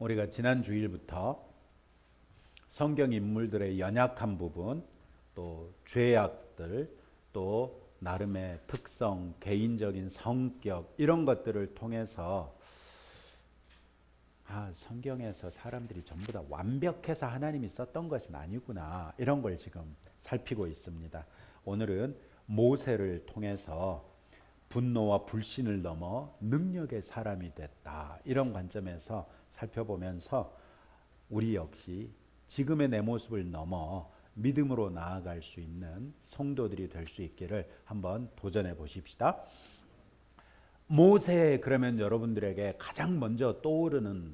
우리가 지난 주일부터 성경 인물들의 연약한 부분, 또 죄악들, 또 나름의 특성, 개인적인 성격 이런 것들을 통해서 성경에서 사람들이 전부 다 완벽해서 하나님이 썼던 것은 아니구나, 이런 걸 지금 살피고 있습니다. 오늘은 모세를 통해서 분노와 불신을 넘어 능력의 사람이 됐다, 이런 관점에서 살펴보면서 우리 역시 지금의 내 모습을 넘어 믿음으로 나아갈 수 있는 성도들이 될 수 있기를 한번 도전해 보십시다. 모세, 그러면 여러분들에게 가장 먼저 떠오르는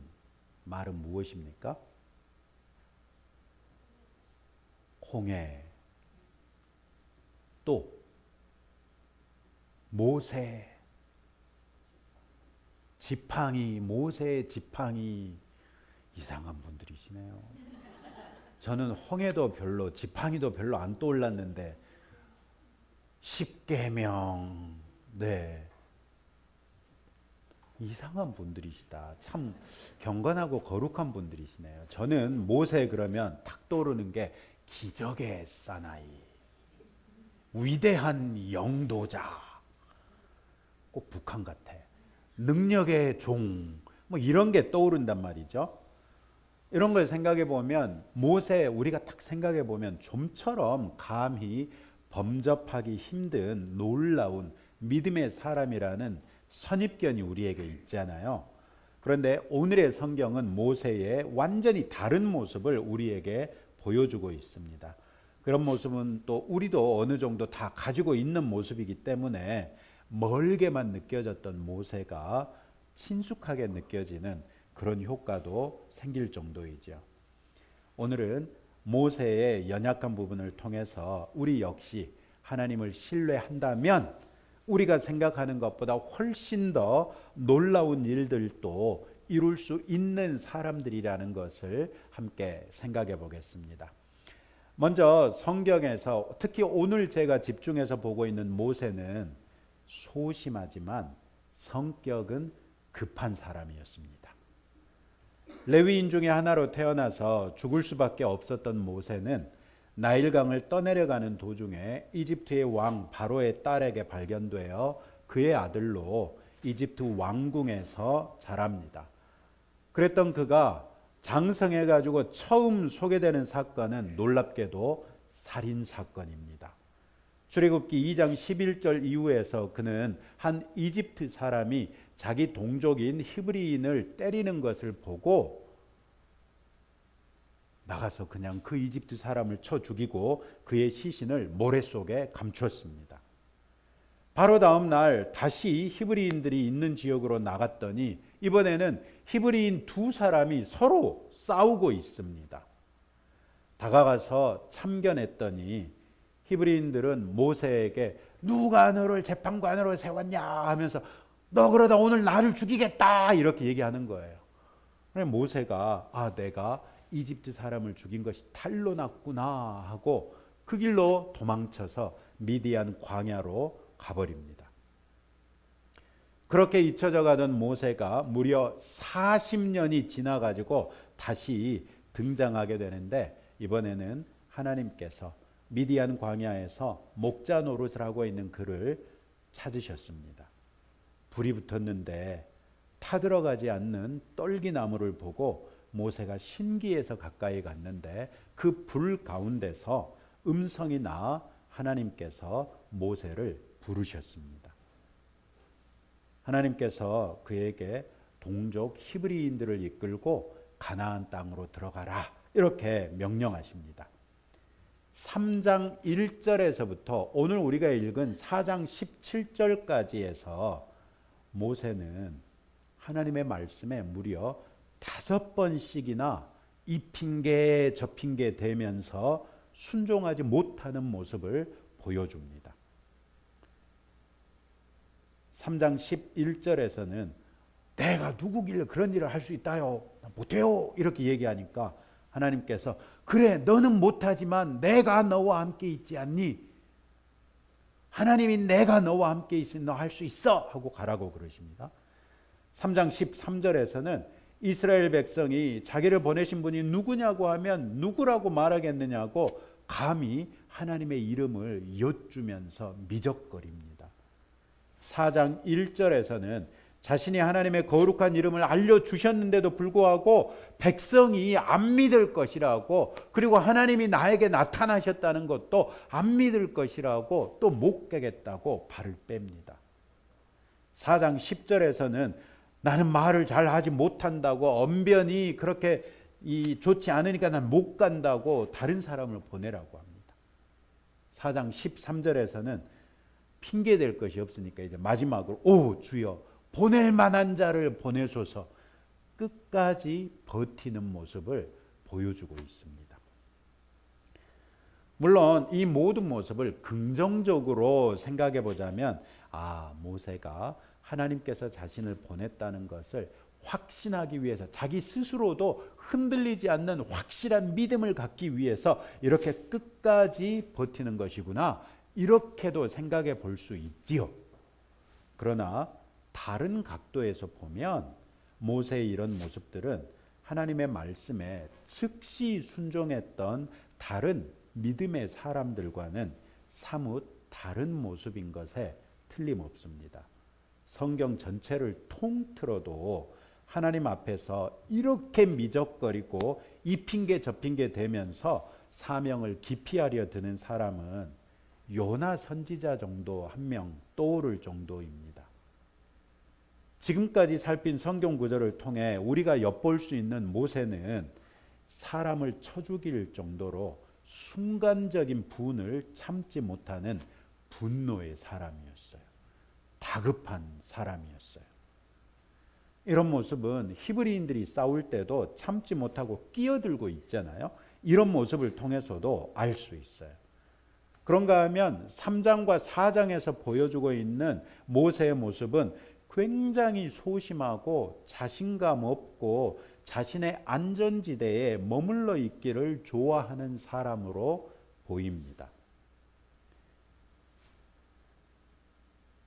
말은 무엇입니까? 홍해. 또 모세, 지팡이, 모세의 지팡이. 이상한 분들이시네요. 저는 홍해도 별로, 지팡이도 별로 안 떠올랐는데 십계명, 네, 이상한 분들이시다. 참 경건하고 거룩한 분들이시네요. 저는 모세 그러면 탁 떠오르는 게 기적의 사나이, 위대한 영도자, 꼭 북한 같아. 능력의 종, 뭐 이런 게 떠오른단 말이죠. 이런 걸 생각해 보면 모세, 우리가 딱 생각해 보면 좀처럼 감히 범접하기 힘든 놀라운 믿음의 사람이라는 선입견이 우리에게 있잖아요. 그런데 오늘의 성경은 모세의 완전히 다른 모습을 우리에게 보여주고 있습니다. 그런 모습은 또 우리도 어느 정도 다 가지고 있는 모습이기 때문에 멀게만 느껴졌던 모세가 친숙하게 느껴지는 그런 효과도 생길 정도이죠. 오늘은 모세의 연약한 부분을 통해서 우리 역시 하나님을 신뢰한다면 우리가 생각하는 것보다 훨씬 더 놀라운 일들도 이룰 수 있는 사람들이라는 것을 함께 생각해 보겠습니다. 먼저 성경에서 특히 오늘 제가 집중해서 보고 있는 모세는 소심하지만 성격은 급한 사람이었습니다. 레위인 중에 하나로 태어나서 죽을 수밖에 없었던 모세는 나일강을 떠내려가는 도중에 이집트의 왕 바로의 딸에게 발견되어 그의 아들로 이집트 왕궁에서 자랍니다. 그랬던 그가 장성해가지고 처음 소개되는 사건은 놀랍게도 살인사건입니다. 출애굽기 2장 11절 이후에서 그는 한 이집트 사람이 자기 동족인 히브리인을 때리는 것을 보고 나가서 그냥 그 이집트 사람을 쳐 죽이고 그의 시신을 모래 속에 감추었습니다. 바로 다음 날 다시 히브리인들이 있는 지역으로 나갔더니 이번에는 히브리인 두 사람이 서로 싸우고 있습니다. 다가가서 참견했더니 히브리인들은 모세에게 누가 너를 재판관으로 세웠냐 하면서 너 그러다 오늘 나를 죽이겠다, 이렇게 얘기하는 거예요. 모세가 내가 이집트 사람을 죽인 것이 탈로 났구나 하고 그 길로 도망쳐서 미디안 광야로 가버립니다. 그렇게 잊혀져 가던 모세가 무려 40년이 지나가지고 다시 등장하게 되는데 이번에는 하나님께서 미디안 광야에서 목자 노릇을 하고 있는 그를 찾으셨습니다. 불이 붙었는데 타들어가지 않는 떨기나무를 보고 모세가 신기해서 가까이 갔는데 그 불 가운데서 음성이 나 하나님께서 모세를 부르셨습니다. 하나님께서 그에게 동족 히브리인들을 이끌고 가나안 땅으로 들어가라, 이렇게 명령하십니다. 3장 1절에서부터 오늘 우리가 읽은 4장 17절까지에서 모세는 하나님의 말씀에 무려 5번씩이나 이 핑계 저 핑계 대면서 순종하지 못하는 모습을 보여줍니다. 3장 11절에서는 내가 누구길래 그런 일을 할 수 있다요? 못해요, 이렇게 얘기하니까 하나님께서 그래 너는 못하지만 내가 너와 함께 있지 않니? 하나님이 내가 너와 함께 있으니 너 할 수 있어 하고 가라고 그러십니다. 3장 13절에서는 이스라엘 백성이 자기를 보내신 분이 누구냐고 하면 누구라고 말하겠느냐고 감히 하나님의 이름을 여쭈면서 미적거립니다. 4장 1절에서는 자신이 하나님의 거룩한 이름을 알려주셨는데도 불구하고 백성이 안 믿을 것이라고, 그리고 하나님이 나에게 나타나셨다는 것도 안 믿을 것이라고 또 못 가겠다고 발을 뺍니다. 4장 10절에서는 나는 말을 잘 하지 못한다고, 언변이 그렇게 좋지 않으니까 난 못 간다고 다른 사람을 보내라고 합니다. 4장 13절에서는 핑계 댈 것이 없으니까 이제 마지막으로 오 주여 보낼 만한 자를 보내소서, 끝까지 버티는 모습을 보여주고 있습니다. 물론 이 모든 모습을 긍정적으로 생각해 보자면, 모세가 하나님께서 자신을 보냈다는 것을 확신하기 위해서, 자기 스스로도 흔들리지 않는 확실한 믿음을 갖기 위해서 이렇게 끝까지 버티는 것이구나, 이렇게도 생각해 볼 수 있지요. 그러나 다른 각도에서 보면 모세의 이런 모습들은 하나님의 말씀에 즉시 순종했던 다른 믿음의 사람들과는 사뭇 다른 모습인 것에 틀림없습니다. 성경 전체를 통틀어도 하나님 앞에서 이렇게 미적거리고 이 핑계 저 핑계 대면서 사명을 기피하려 드는 사람은 요나 선지자 정도 한 명 떠오를 정도입니다. 지금까지 살핀 성경 구절을 통해 우리가 엿볼 수 있는 모세는 사람을 쳐 죽일 정도로 순간적인 분을 참지 못하는 분노의 사람이었어요. 다급한 사람이었어요. 이런 모습은 히브리인들이 싸울 때도 참지 못하고 끼어들고 있잖아요. 이런 모습을 통해서도 알 수 있어요. 그런가 하면 3장과 4장에서 보여주고 있는 모세의 모습은 굉장히 소심하고 자신감 없고 자신의 안전지대에 머물러 있기를 좋아하는 사람으로 보입니다.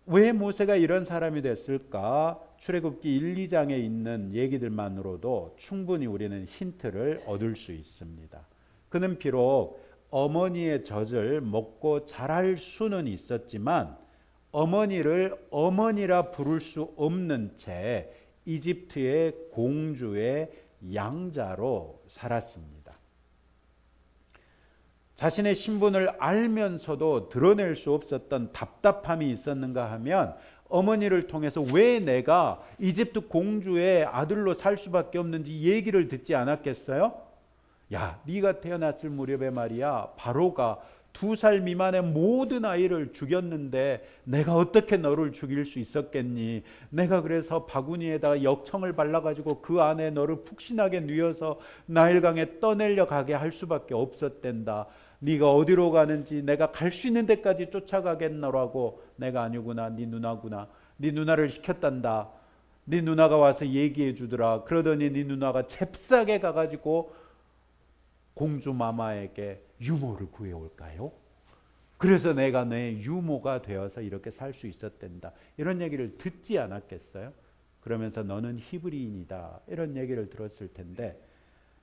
왜 모세가 이런 사람이 됐을까? 출애굽기 1, 2장에 있는 얘기들만으로도 충분히 우리는 힌트를 얻을 수 있습니다. 그는 비록 어머니의 젖을 먹고 자랄 수는 있었지만 어머니를 어머니라 부를 수 없는 채 이집트의 공주의 양자로 살았습니다. 자신의 신분을 알면서도 드러낼 수 없었던 답답함이 있었는가 하면, 어머니를 통해서 왜 내가 이집트 공주의 아들로 살 수밖에 없는지 얘기를 듣지 않았겠어요? 야, 네가 태어났을 무렵에 말이야, 바로가 2살 미만의 모든 아이를 죽였는데 내가 어떻게 너를 죽일 수 있었겠니? 내가 그래서 바구니에다가 역청을 발라가지고 그 안에 너를 푹신하게 뉘어서 나일강에 떠내려 가게 할 수밖에 없었단다. 네가 어디로 가는지 내가 갈 수 있는 데까지 쫓아가겠노라고. 내가 아니구나, 네 누나구나. 네 누나를 시켰단다. 네 누나가 와서 얘기해 주더라. 그러더니 네 누나가 잽싸게 가가지고 공주 마마에게 유모를 구해올까요? 그래서 내가 내 유모가 되어서 이렇게 살 수 있었단다. 이런 얘기를 듣지 않았겠어요? 그러면서 너는 히브리인이다. 이런 얘기를 들었을 텐데,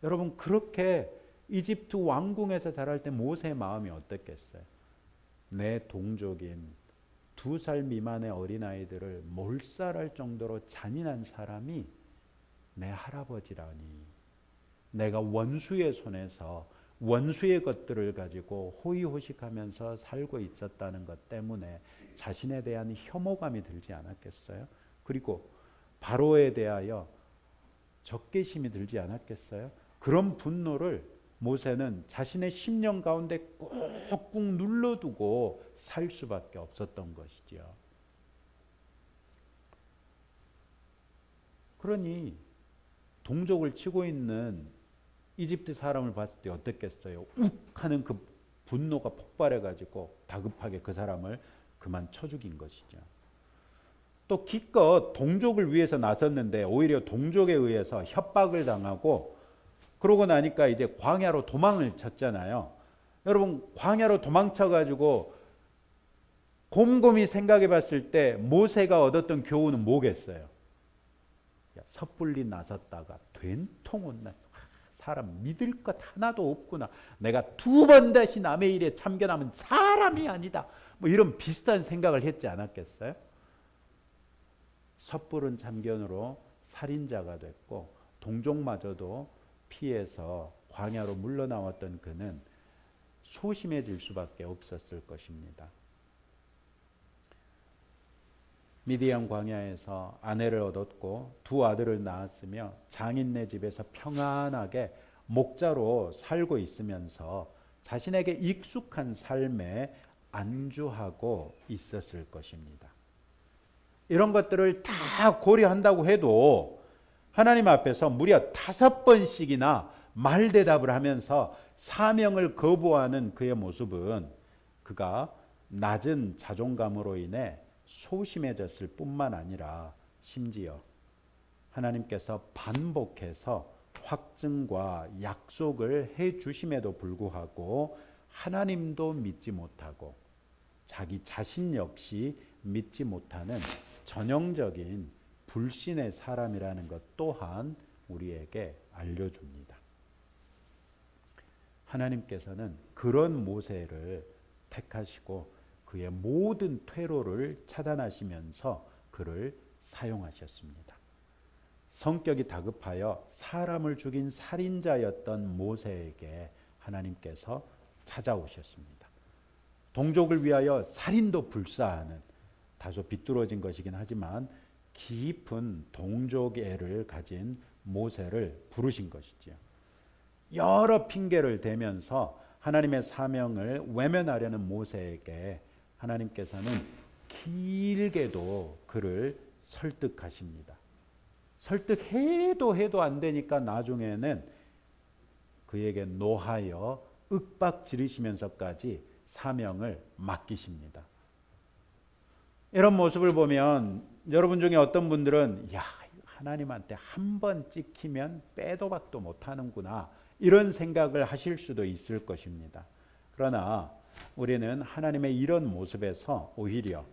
여러분, 그렇게 이집트 왕궁에서 자랄 때 모세의 마음이 어땠겠어요? 내 동족인 2살 미만의 어린아이들을 몰살할 정도로 잔인한 사람이 내 할아버지라니. 내가 원수의 손에서 원수의 것들을 가지고 호의호식하면서 살고 있었다는 것 때문에 자신에 대한 혐오감이 들지 않았겠어요? 그리고 바로에 대하여 적개심이 들지 않았겠어요? 그런 분노를 모세는 자신의 심령 가운데 꾹꾹 눌러두고 살 수밖에 없었던 것이죠. 그러니 동족을 치고 있는 이집트 사람을 봤을 때 어땠겠어요? 욱 하는 그 분노가 폭발해가지고 다급하게 그 사람을 그만 쳐 죽인 것이죠. 또 기껏 동족을 위해서 나섰는데 오히려 동족에 의해서 협박을 당하고, 그러고 나니까 이제 광야로 도망을 쳤잖아요. 여러분, 광야로 도망쳐가지고 곰곰이 생각해 봤을 때 모세가 얻었던 교훈은 뭐겠어요? 섣불리 나섰다가 된통 혼났어. 사람 믿을 것 하나도 없구나. 내가 2번 다시 남의 일에 참견하면 사람이 아니다. 뭐 이런 비슷한 생각을 했지 않았겠어요? 섣부른 참견으로 살인자가 됐고 동족마저도 피해서 광야로 물러나왔던 그는 소심해질 수밖에 없었을 것입니다. 미디안 광야에서 아내를 얻었고 2 아들을 낳았으며 장인네 집에서 평안하게 목자로 살고 있으면서 자신에게 익숙한 삶에 안주하고 있었을 것입니다. 이런 것들을 다 고려한다고 해도 하나님 앞에서 무려 5번씩이나 말대답을 하면서 사명을 거부하는 그의 모습은 그가 낮은 자존감으로 인해 소심해졌을 뿐만 아니라 심지어 하나님께서 반복해서 확증과 약속을 해 주심에도 불구하고 하나님도 믿지 못하고 자기 자신 역시 믿지 못하는 전형적인 불신의 사람이라는 것 또한 우리에게 알려줍니다. 하나님께서는 그런 모세를 택하시고 그의 모든 퇴로를 차단하시면서 그를 사용하셨습니다. 성격이 다급하여 사람을 죽인 살인자였던 모세에게 하나님께서 찾아오셨습니다. 동족을 위하여 살인도 불사하는 다소 비뚤어진 것이긴 하지만 깊은 동족애를 가진 모세를 부르신 것이지요. 여러 핑계를 대면서 하나님의 사명을 외면하려는 모세에게 하나님께서는 길게도 그를 설득하십니다. 설득해도 안 되니까 나중에는 그에게 노하여 윽박 지르시면서까지 사명을 맡기십니다. 이런 모습을 보면 여러분 중에 어떤 분들은 야, 하나님한테 한 번 찍히면 빼도 박도 못하는구나 이런 생각을 하실 수도 있을 것입니다. 그러나 우리는 하나님의 이런 모습에서 오히려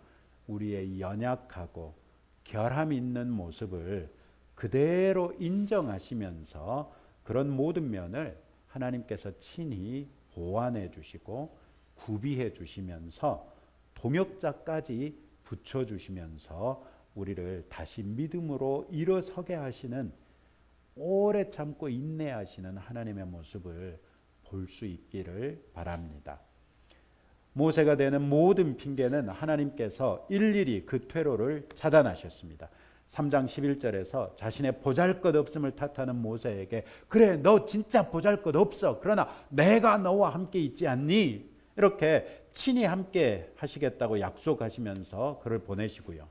우리의 연약하고 결함 있는 모습을 그대로 인정하시면서 그런 모든 면을 하나님께서 친히 보완해 주시고 구비해 주시면서 동역자까지 붙여주시면서 우리를 다시 믿음으로 일어서게 하시는 오래 참고 인내하시는 하나님의 모습을 볼 수 있기를 바랍니다. 모세가 되는 모든 핑계는 하나님께서 일일이 그 퇴로를 차단하셨습니다. 3장 11절에서 자신의 보잘것없음을 탓하는 모세에게 그래 너 진짜 보잘것없어 그러나 내가 너와 함께 있지 않니? 이렇게 친히 함께 하시겠다고 약속하시면서 그를 보내시고요.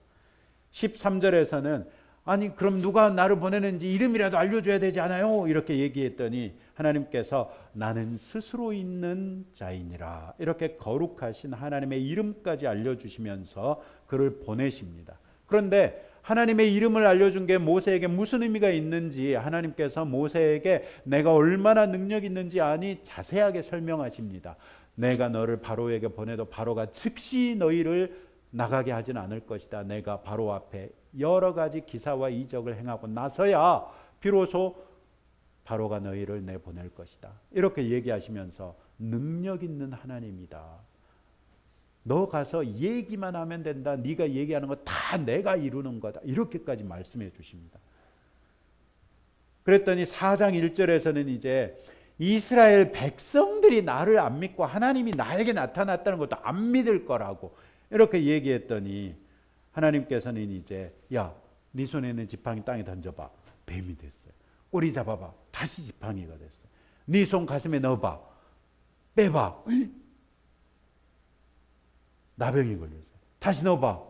13절에서는 아니 그럼 누가 나를 보내는지 이름이라도 알려줘야 되지 않아요? 이렇게 얘기했더니 하나님께서 나는 스스로 있는 자이니라 이렇게 거룩하신 하나님의 이름까지 알려주시면서 그를 보내십니다. 그런데 하나님의 이름을 알려준 게 모세에게 무슨 의미가 있는지 하나님께서 모세에게 내가 얼마나 능력 있는지 아니 자세하게 설명하십니다. 내가 너를 바로에게 보내도 바로가 즉시 너희를 나가게 하진 않을 것이다. 내가 바로 앞에 여러 가지 기사와 이적을 행하고 나서야 비로소 바로가 너희를 내보낼 것이다. 이렇게 얘기하시면서 능력 있는 하나님이다. 너 가서 얘기만 하면 된다. 네가 얘기하는 거 다 내가 이루는 거다. 이렇게까지 말씀해 주십니다. 그랬더니 4장 1절에서는 이제 이스라엘 백성들이 나를 안 믿고 하나님이 나에게 나타났다는 것도 안 믿을 거라고 이렇게 얘기했더니 하나님께서는 이제 야, 네 손에 있는 지팡이 땅에 던져봐. 뱀이 됐어요. 꼬리 잡아봐. 다시 지팡이가 됐어요. 네 손 가슴에 넣어봐. 빼봐. 나병이 걸렸어요. 다시 넣어봐.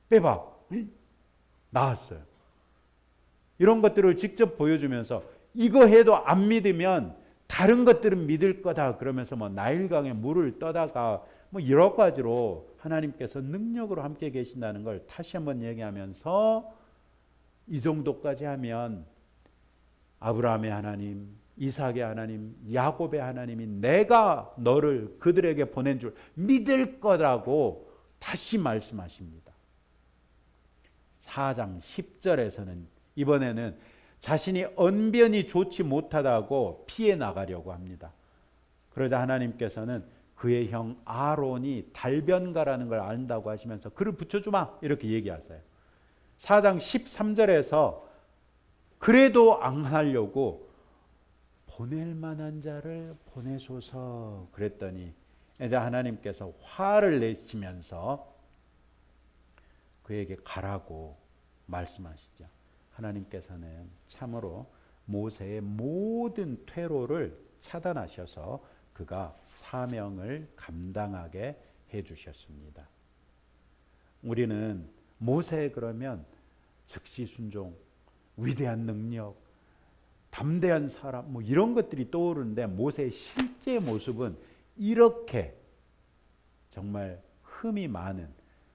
빼봐. 나았어요. 이런 것들을 직접 보여주면서 이거 해도 안 믿으면 다른 것들은 믿을 거다 그러면서 뭐 나일강에 물을 떠다가 뭐 여러 가지로 하나님께서 능력으로 함께 계신다는 걸 다시 한번 얘기하면서 이 정도까지 하면 아브라함의 하나님, 이삭의 하나님, 야곱의 하나님이 내가 너를 그들에게 보낸 줄 믿을 거라고 다시 말씀하십니다. 4장 10절에서는 이번에는 자신이 언변이 좋지 못하다고 피해 나가려고 합니다. 그러자 하나님께서는 그의 형 아론이 달변가라는 걸 안다고 하시면서 그를 붙여주마 이렇게 얘기하세요. 4장 13절에서 그래도 안 하려고 보낼 만한 자를 보내소서 그랬더니 이제 하나님께서 화를 내시면서 그에게 가라고 말씀하시죠. 하나님께서는 참으로 모세의 모든 퇴로를 차단하셔서 그가 사명을 감당하게 해주셨습니다. 우리는 모세 그러면 즉시 순종, 위대한 능력, 담대한 사람 뭐 이런 것들이 떠오르는데 모세의 실제 모습은 이렇게 정말 흠이 많은,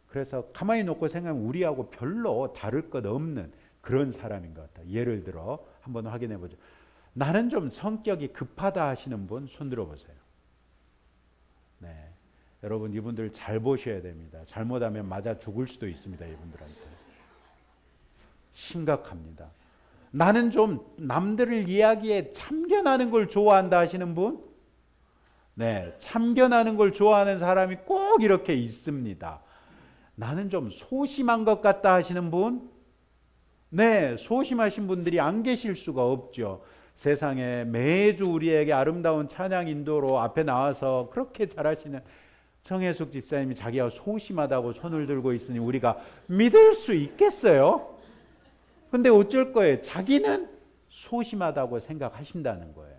그래서 가만히 놓고 생각하면 우리하고 별로 다를 것 없는 그런 사람인 것 같아요. 예를 들어 한번 확인해 보죠. 나는 좀 성격이 급하다 하시는 분 손 들어 보세요. 네, 여러분 이분들 잘 보셔야 됩니다. 잘못하면 맞아 죽을 수도 있습니다. 이분들한테 심각합니다. 나는 좀 남들을 이야기에 참견하는 걸 좋아한다 하시는 분, 네, 참견하는 걸 좋아하는 사람이 꼭 이렇게 있습니다. 나는 좀 소심한 것 같다 하시는 분, 네, 소심하신 분들이 안 계실 수가 없죠. 세상에 매주 우리에게 아름다운 찬양 인도로 앞에 나와서 그렇게 잘하시는 정혜숙 집사님이 자기가 소심하다고 손을 들고 있으니 우리가 믿을 수 있겠어요? 근데 어쩔 거예요? 자기는 소심하다고 생각하신다는 거예요.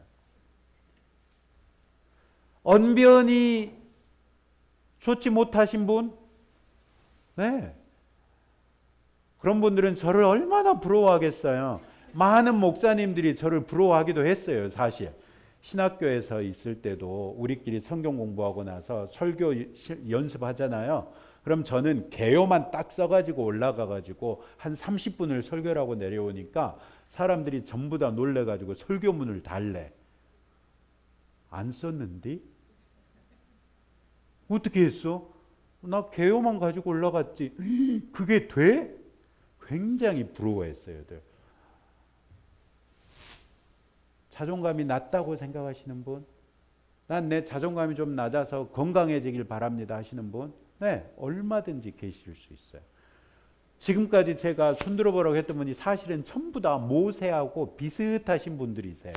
언변이 좋지 못하신 분, 네, 그런 분들은 저를 얼마나 부러워하겠어요. 많은 목사님들이 저를 부러워하기도 했어요. 사실 신학교에서 있을 때도 우리끼리 성경 공부하고 나서 설교 연습하잖아요. 그럼 저는 개요만 딱 써가지고 올라가가지고 한 30분을 설교를 하고 내려오니까 사람들이 전부 다 놀래가지고 설교문을 달래. 안 썼는데? 어떻게 했어? 나 개요만 가지고 올라갔지. 그게 돼? 굉장히 부러워했어요. 자존감이 낮다고 생각하시는 분, 난 내 자존감이 좀 낮아서 건강해지길 바랍니다 하시는 분, 네, 얼마든지 계실 수 있어요. 지금까지 제가 손들어 보라고 했던 분이 사실은 전부 다 모세하고 비슷하신 분들이세요.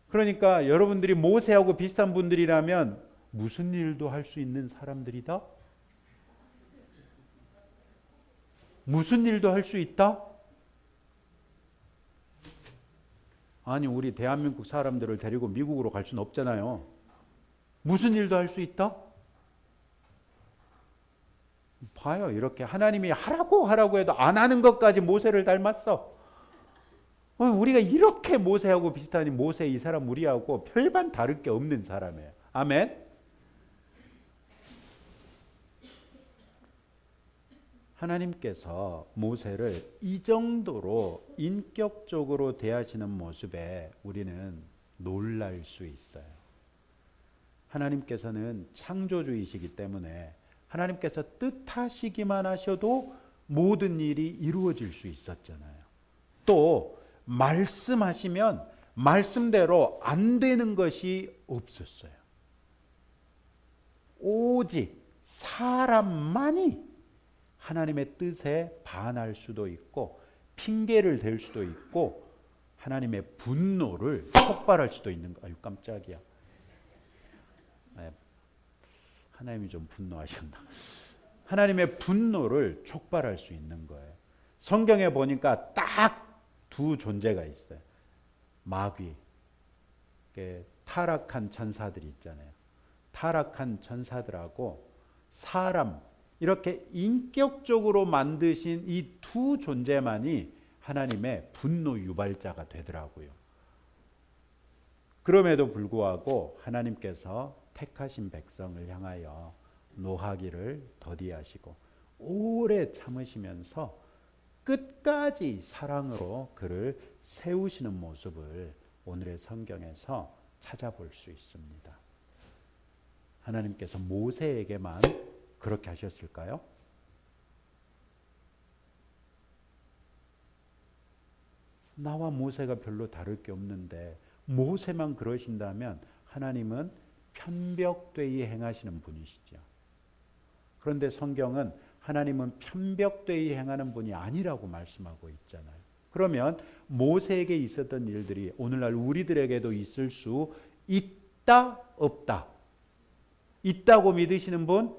그러니까 여러분들이 모세하고 비슷한 분들이라면 무슨 일도 할 수 있는 사람들이다? 무슨 일도 할 수 있다? 아니, 우리 대한민국 사람들을 데리고 미국으로 갈 수는 없잖아요. 무슨 일도 할 수 있다? 봐요. 이렇게 하나님이 하라고 해도 안 하는 것까지 모세를 닮았어. 우리가 이렇게 모세하고 비슷하니 모세 이 사람 우리하고 별반 다를 게 없는 사람이에요. 아멘. 하나님께서 모세를 이 정도로 인격적으로 대하시는 모습에 우리는 놀랄 수 있어요. 하나님께서는 창조주이시기 때문에 하나님께서 뜻하시기만 하셔도 모든 일이 이루어질 수 있었잖아요. 또 말씀하시면 말씀대로 안 되는 것이 없었어요. 오직 사람만이 하나님의 뜻에 반할 수도 있고 핑계를 댈 수도 있고 하나님의 분노를 촉발할 수도 있는 거. 아유 깜짝이야. 네, 하나님이 좀 분노하셨나. 하나님의 분노를 촉발할 수 있는 거예요. 성경에 보니까 딱 두 존재가 있어요. 마귀, 타락한 천사들이 있잖아요. 타락한 천사들하고 사람, 이렇게 인격적으로 만드신 이 두 존재만이 하나님의 분노 유발자가 되더라고요. 그럼에도 불구하고 하나님께서 택하신 백성을 향하여 노하기를 더디하시고 오래 참으시면서 끝까지 사랑으로 그를 세우시는 모습을 오늘의 성경에서 찾아볼 수 있습니다. 하나님께서 모세에게만 그렇게 하셨을까요? 나와 모세가 별로 다를 게 없는데 모세만 그러신다면 하나님은 편벽되이 행하시는 분이시죠. 그런데 성경은 하나님은 편벽되이 행하는 분이 아니라고 말씀하고 있잖아요. 그러면 모세에게 있었던 일들이 오늘날 우리들에게도 있을 수 있다, 없다? 있다고 믿으시는 분?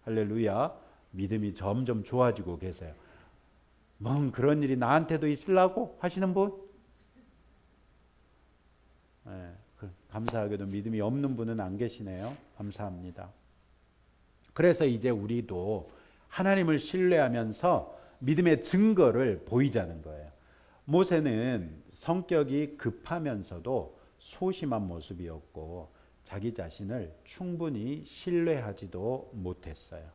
할렐루야. 믿음이 점점 좋아지고 계세요. 뭔 그런 일이 나한테도 있으려고 하시는 분? 네, 감사하게도 믿음이 없는 분은 안 계시네요. 감사합니다. 그래서 이제 우리도 하나님을 신뢰하면서 믿음의 증거를 보이자는 거예요. 모세는 성격이 급하면서도 소심한 모습이었고 자기 자신을 충분히 신뢰하지도 못했어요.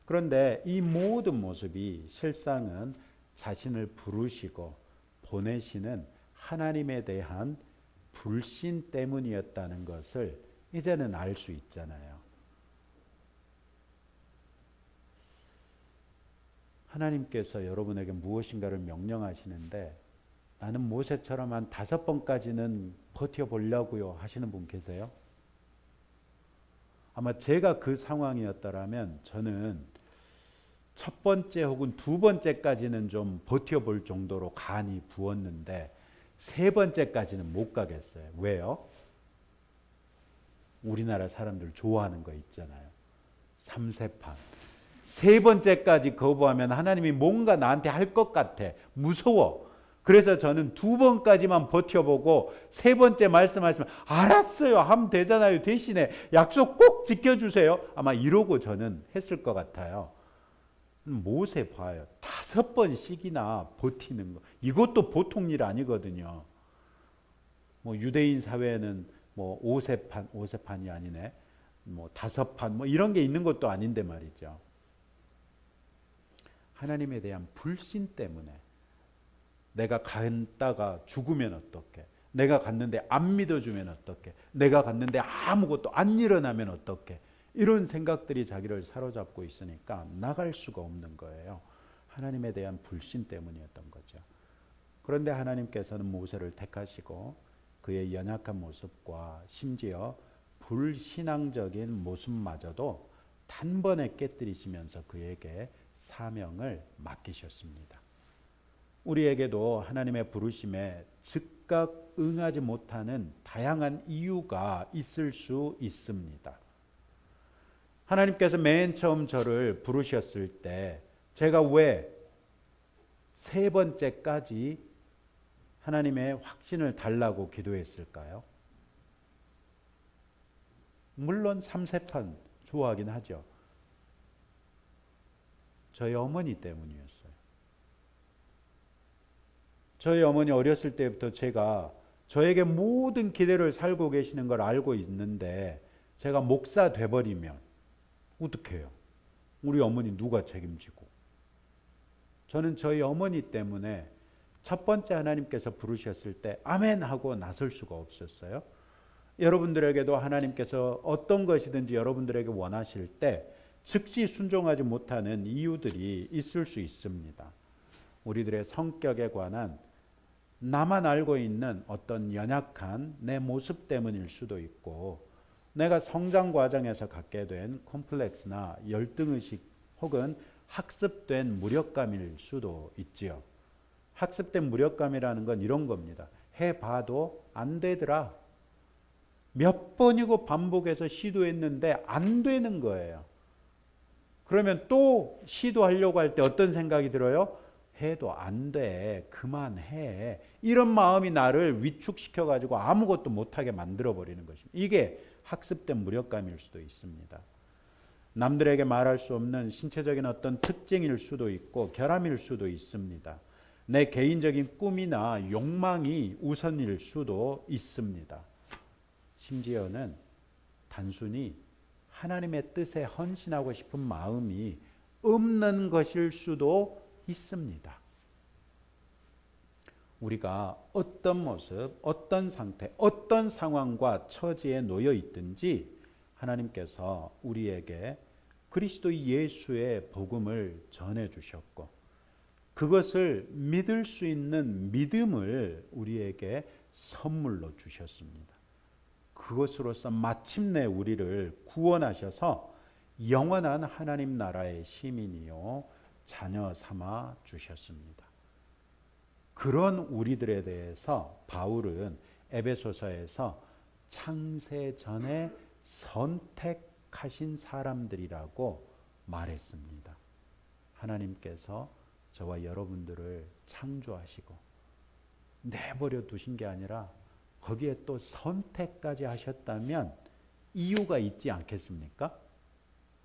그런데 이 모든 모습이 실상은 자신을 부르시고 보내시는 하나님에 대한 불신 때문이었다는 것을 이제는 알 수 있잖아요. 하나님께서 여러분에게 무엇인가를 명령하시는데 나는 모세처럼 한 5번까지는 버텨보려고요 하시는 분 계세요? 아마 제가 그 상황이었다면 저는 첫 번째 혹은 두 번째까지는 좀 버텨볼 정도로 간이 부었는데 세 번째까지는 못 가겠어요. 왜요? 우리나라 사람들 좋아하는 거 있잖아요. 삼세판. 세 번째까지 거부하면 하나님이 뭔가 나한테 할 것 같아. 무서워. 그래서 저는 두 번까지만 버텨보고 세 번째 말씀하시면 알았어요. 하면 되잖아요. 대신에 약속 꼭 지켜주세요. 아마 이러고 저는 했을 것 같아요. 모세 봐요. 5번씩이나 버티는 거. 이것도 보통 일 아니거든요. 뭐 유대인 사회에는 뭐 5세판이 아니네. 뭐 5판 뭐 이런 게 있는 것도 아닌데 말이죠. 하나님에 대한 불신 때문에 내가 갔다가 죽으면 어떡해? 내가 갔는데 안 믿어주면 어떡해? 내가 갔는데 아무것도 안 일어나면 어떡해? 이런 생각들이 자기를 사로잡고 있으니까 나갈 수가 없는 거예요. 하나님에 대한 불신 때문이었던 거죠. 그런데 하나님께서는 모세를 택하시고 그의 연약한 모습과 심지어 불신앙적인 모습마저도 단번에 깨뜨리시면서 그에게 사명을 맡기셨습니다. 우리에게도 하나님의 부르심에 즉각 응하지 못하는 다양한 이유가 있을 수 있습니다. 하나님께서 맨 처음 저를 부르셨을 때 제가 왜 세 번째까지 하나님의 확신을 달라고 기도했을까요? 물론 3세판 좋아하긴 하죠. 저희 어머니 때문이었어요. 저희 어머니 어렸을 때부터 제가 저에게 모든 기대를 살고 계시는 걸 알고 있는데 제가 목사 돼버리면 어떡해요? 우리 어머니 누가 책임지고? 저는 저희 어머니 때문에 첫 번째 하나님께서 부르셨을 때 아멘 하고 나설 수가 없었어요. 여러분들에게도 하나님께서 어떤 것이든지 여러분들에게 원하실 때 즉시 순종하지 못하는 이유들이 있을 수 있습니다. 우리들의 성격에 관한 나만 알고 있는 어떤 연약한 내 모습 때문일 수도 있고 내가 성장 과정에서 갖게 된 콤플렉스나 열등의식 혹은 학습된 무력감일 수도 있지요. 학습된 무력감이라는 건 이런 겁니다. 해봐도 안 되더라. 몇 번이고 반복해서 시도했는데 안 되는 거예요. 그러면 또 시도하려고 할 때 어떤 생각이 들어요? 해도 안 돼. 그만해. 이런 마음이 나를 위축시켜가지고 아무것도 못하게 만들어버리는 것입니다. 이게 학습된 무력감일 수도 있습니다. 남들에게 말할 수 없는 신체적인 어떤 특징일 수도 있고 결함일 수도 있습니다. 내 개인적인 꿈이나 욕망이 우선일 수도 있습니다. 심지어는 단순히 하나님의 뜻에 헌신하고 싶은 마음이 없는 것일 수도 있습니다. 우리가 어떤 모습, 어떤 상태, 어떤 상황과 처지에 놓여 있든지 하나님께서 우리에게 그리스도 예수의 복음을 전해 주셨고 그것을 믿을 수 있는 믿음을 우리에게 선물로 주셨습니다. 그것으로서 마침내 우리를 구원하셔서 영원한 하나님 나라의 시민이요 자녀 삼아 주셨습니다. 그런 우리들에 대해서 바울은 에베소서에서 창세 전에 선택하신 사람들이라고 말했습니다. 하나님께서 저와 여러분들을 창조하시고 내버려 두신 게 아니라 거기에 또 선택까지 하셨다면 이유가 있지 않겠습니까?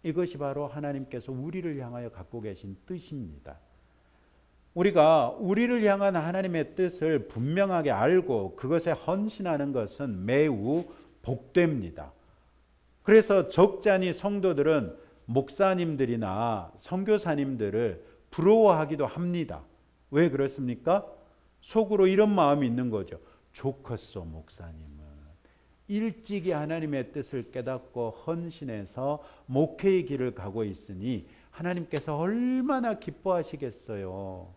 이것이 바로 하나님께서 우리를 향하여 갖고 계신 뜻입니다. 우리가 우리를 향한 하나님의 뜻을 분명하게 알고 그것에 헌신하는 것은 매우 복됩니다. 그래서 적잖이 성도들은 목사님들이나 선교사님들을 부러워하기도 합니다. 왜 그렇습니까? 속으로 이런 마음이 있는 거죠. 좋겠어 목사님은 일찍이 하나님의 뜻을 깨닫고 헌신해서 목회의 길을 가고 있으니 하나님께서 얼마나 기뻐하시겠어요.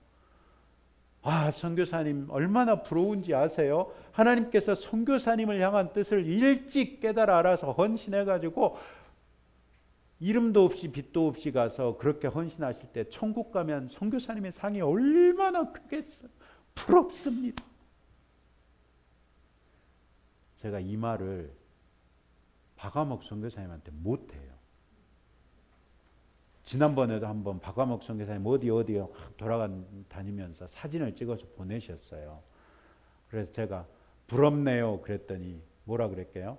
아, 선교사님 얼마나 부러운지 아세요? 하나님께서 선교사님을 향한 뜻을 일찍 깨달아 알아서 헌신해가지고 이름도 없이 빛도 없이 가서 그렇게 헌신하실 때 천국 가면 선교사님의 상이 얼마나 크겠어요. 부럽습니다. 제가 이 말을 박아목 선교사님한테 못해요. 지난번에도 한번 박아목 선교사님 어디 돌아다니면서 사진을 찍어서 보내셨어요. 그래서 제가 부럽네요 그랬더니 뭐라 그랬게요?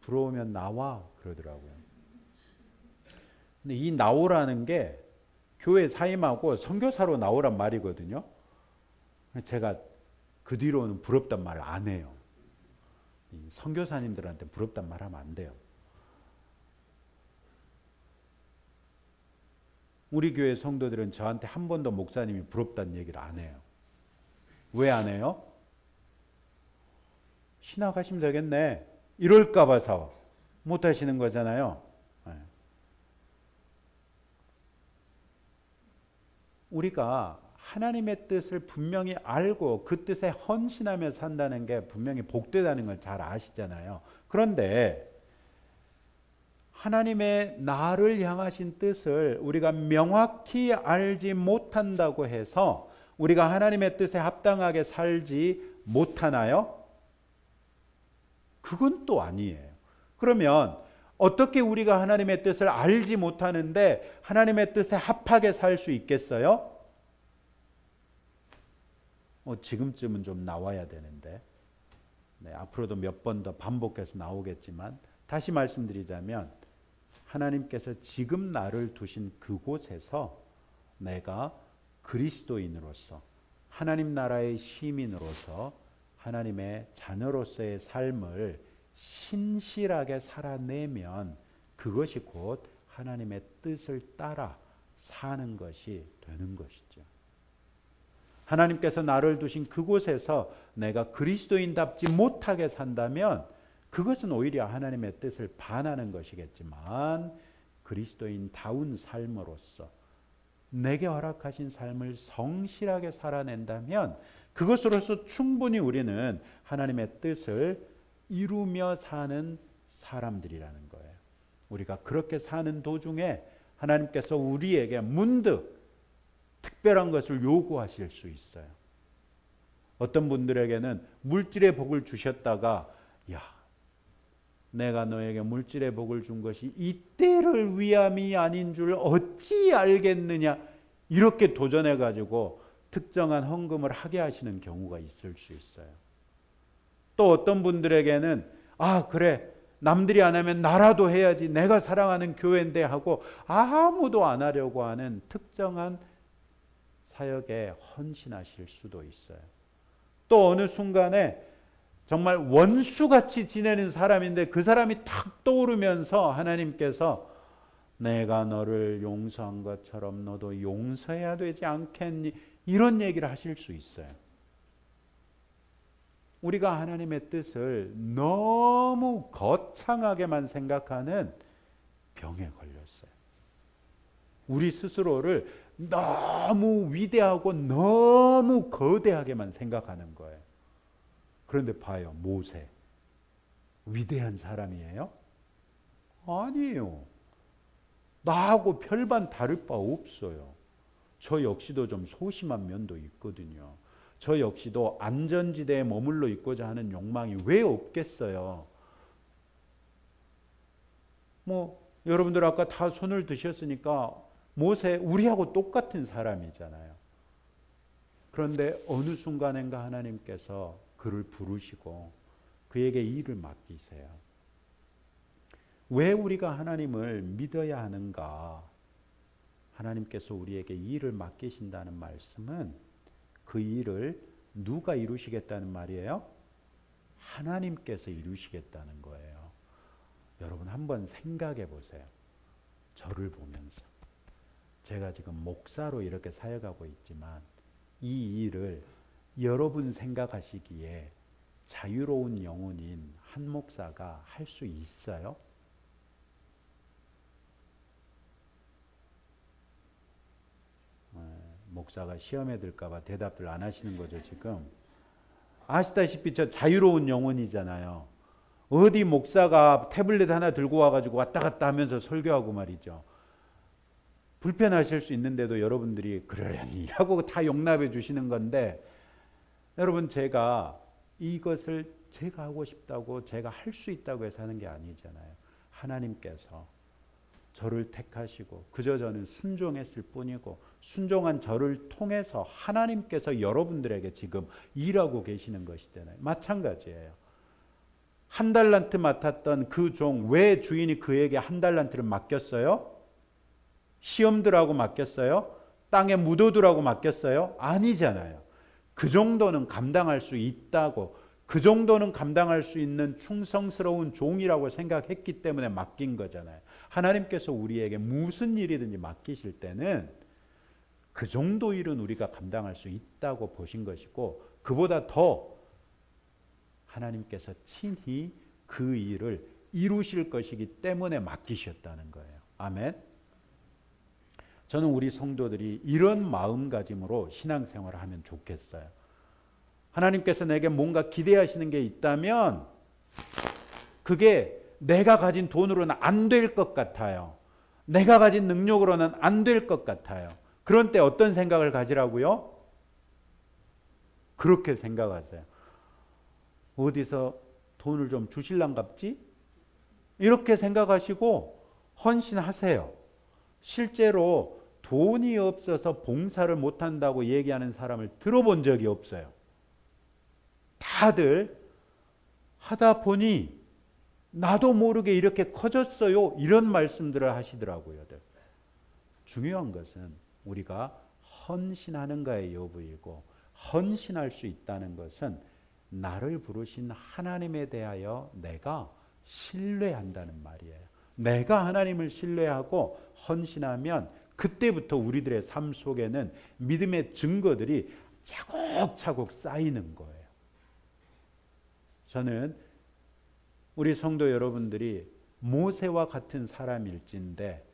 부러우면 나와 그러더라고요. 근데 이 나오라는 게 교회 사임하고 선교사로 나오란 말이거든요. 제가 그 뒤로는 부럽단 말을 안 해요. 선교사님들한테 부럽단 말 하면 안 돼요. 우리 교회 성도들은 저한테 한 번도 목사님이 부럽다는 얘기를 안 해요. 왜 안 해요? 신학하시면 되겠네. 이럴까 봐서 못 하시는 거잖아요. 우리가 하나님의 뜻을 분명히 알고 그 뜻에 헌신하며 산다는 게 분명히 복되다는 걸 잘 아시잖아요. 그런데 하나님의 나를 향하신 뜻을 우리가 명확히 알지 못한다고 해서 우리가 하나님의 뜻에 합당하게 살지 못하나요? 그건 또 아니에요. 그러면 어떻게 우리가 하나님의 뜻을 알지 못하는데 하나님의 뜻에 합하게 살 수 있겠어요? 지금쯤은 좀 나와야 되는데 앞으로도 몇 번 더 반복해서 나오겠지만 다시 말씀드리자면 하나님께서 지금 나를 두신 그곳에서 내가 그리스도인으로서 하나님 나라의 시민으로서 하나님의 자녀로서의 삶을 신실하게 살아내면 그것이 곧 하나님의 뜻을 따라 사는 것이 되는 것이죠. 하나님께서 나를 두신 그곳에서 내가 그리스도인답지 못하게 산다면 그것은 오히려 하나님의 뜻을 반하는 것이겠지만 그리스도인다운 삶으로서 내게 허락하신 삶을 성실하게 살아낸다면 그것으로서 충분히 우리는 하나님의 뜻을 이루며 사는 사람들이라는 거예요. 우리가 그렇게 사는 도중에 하나님께서 우리에게 문득 특별한 것을 요구하실 수 있어요. 어떤 분들에게는 물질의 복을 주셨다가 야, 내가 너에게 물질의 복을 준 것이 이때를 위함이 아닌 줄 어찌 알겠느냐 이렇게 도전해 가지고 특정한 헌금을 하게 하시는 경우가 있을 수 있어요. 또 어떤 분들에게는 아 그래 남들이 안 하면 나라도 해야지 내가 사랑하는 교회인데 하고 아무도 안 하려고 하는 특정한 사역에 헌신하실 수도 있어요. 또 어느 순간에 정말 원수같이 지내는 사람인데 그 사람이 탁 떠오르면서 하나님께서 내가 너를 용서한 것처럼 너도 용서해야 되지 않겠니? 이런 얘기를 하실 수 있어요. 우리가 하나님의 뜻을 너무 거창하게만 생각하는 병에 걸렸어요. 우리 스스로를 너무 위대하고 너무 거대하게만 생각하는 거예요. 그런데 봐요, 모세. 위대한 사람이에요? 아니에요. 나하고 별반 다를 바 없어요. 저 역시도 좀 소심한 면도 있거든요. 저 역시도 안전지대에 머물러 있고자 하는 욕망이 왜 없겠어요? 여러분들 아까 다 손을 드셨으니까 모세 우리하고 똑같은 사람이잖아요. 그런데 어느 순간인가 하나님께서 그를 부르시고 그에게 일을 맡기세요. 왜 우리가 하나님을 믿어야 하는가? 하나님께서 우리에게 일을 맡기신다는 말씀은 그 일을 누가 이루시겠다는 말이에요? 하나님께서 이루시겠다는 거예요. 여러분 한번 생각해 보세요. 저를 보면서. 제가 지금 목사로 이렇게 사역하고 있지만 이 일을 여러분 생각하시기에 자유로운 영혼인 한 목사가 할 수 있어요? 목사가 시험에 들까 봐 대답들 안 하시는 거죠, 지금. 아시다시피 저 자유로운 영혼이잖아요. 어디 목사가 태블릿 하나 들고 와가지고 왔다 갔다 하면서 설교하고 말이죠. 불편하실 수 있는데도 여러분들이 그러려니 하고 다 용납해 주시는 건데, 여러분 제가 이것을 제가 하고 싶다고 제가 할 수 있다고 해서 하는 게 아니잖아요. 하나님께서 저를 택하시고 그저 저는 순종했을 뿐이고 순종한 저를 통해서 하나님께서 여러분들에게 지금 일하고 계시는 것이잖아요. 마찬가지예요. 한 달란트 맡았던 그 종, 왜 주인이 그에게 한 달란트를 맡겼어요? 시험 들라고 맡겼어요? 땅에 묻어두라고 맡겼어요? 아니잖아요. 그 정도는 감당할 수 있다고, 그 정도는 감당할 수 있는 충성스러운 종이라고 생각했기 때문에 맡긴 거잖아요. 하나님께서 우리에게 무슨 일이든지 맡기실 때는 그 정도 일은 우리가 감당할 수 있다고 보신 것이고, 그보다 더 하나님께서 친히 그 일을 이루실 것이기 때문에 맡기셨다는 거예요. 아멘. 저는 우리 성도들이 이런 마음가짐으로 신앙생활을 하면 좋겠어요. 하나님께서 내게 뭔가 기대하시는 게 있다면 그게 내가 가진 돈으로는 안 될 것 같아요. 내가 가진 능력으로는 안 될 것 같아요. 그런 때 어떤 생각을 가지라고요? 그렇게 생각하세요. 어디서 돈을 좀 주실랑갑지? 이렇게 생각하시고 헌신하세요. 실제로 돈이 없어서 봉사를 못한다고 얘기하는 사람을 들어본 적이 없어요. 다들 하다 보니 나도 모르게 이렇게 커졌어요. 이런 말씀들을 하시더라고요. 중요한 것은 우리가 헌신하는가의 여부이고, 헌신할 수 있다는 것은 나를 부르신 하나님에 대하여 내가 신뢰한다는 말이에요. 내가 하나님을 신뢰하고 헌신하면 그때부터 우리들의 삶 속에는 믿음의 증거들이 차곡차곡 쌓이는 거예요. 저는 우리 성도 여러분들이 모세와 같은 사람일진데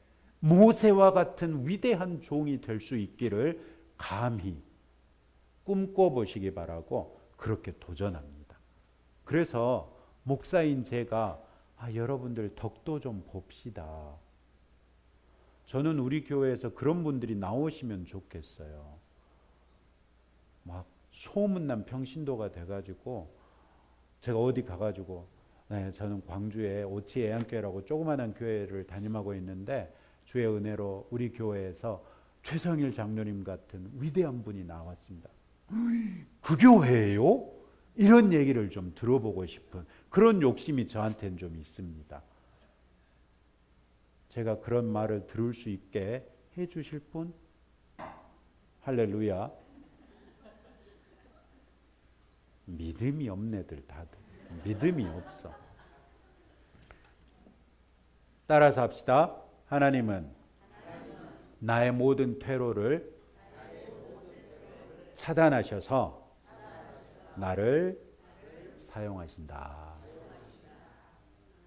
모세와 같은 위대한 종이 될 수 있기를 감히 꿈꿔보시기 바라고 그렇게 도전합니다. 그래서 목사인 제가 여러분들 덕도 좀 봅시다. 저는 우리 교회에서 그런 분들이 나오시면 좋겠어요. 막 소문난 평신도가 돼가지고 제가 어디 가가지고 저는 광주에 오치 애양교회라고 조그마한 교회를 담임하고 있는데 주의 은혜로 우리 교회에서 최성일 장로님 같은 위대한 분이 나왔습니다. 그 교회예요? 이런 얘기를 좀 들어보고 싶은 그런 욕심이 저한테는 좀 있습니다. 제가 그런 말을 들을 수 있게 해주실 분? 할렐루야. 믿음이 없네들 다들. 믿음이 없어. 따라서 합시다. 하나님은 나의 모든 퇴로를 차단하셔서 나를 사용하신다.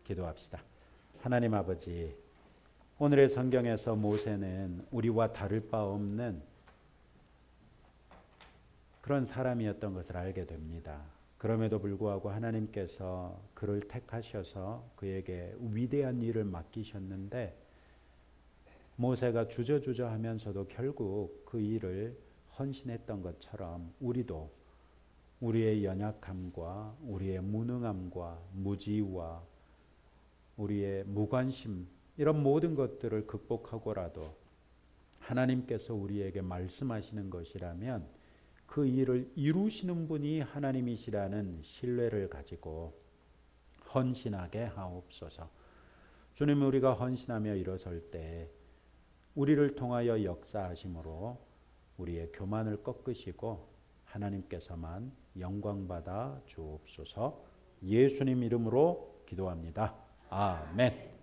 기도합시다. 하나님 아버지, 오늘의 성경에서 모세는 우리와 다를 바 없는 그런 사람이었던 것을 알게 됩니다. 그럼에도 불구하고 하나님께서 그를 택하셔서 그에게 위대한 일을 맡기셨는데 모세가 주저주저 하면서도 결국 그 일을 헌신했던 것처럼 우리도 우리의 연약함과 우리의 무능함과 무지와 우리의 무관심 이런 모든 것들을 극복하고라도 하나님께서 우리에게 말씀하시는 것이라면 그 일을 이루시는 분이 하나님이시라는 신뢰를 가지고 헌신하게 하옵소서. 주님, 우리가 헌신하며 일어설 때 우리를 통하여 역사하심으로 우리의 교만을 꺾으시고 하나님께서만 영광받아 주옵소서. 예수님 이름으로 기도합니다. 아멘.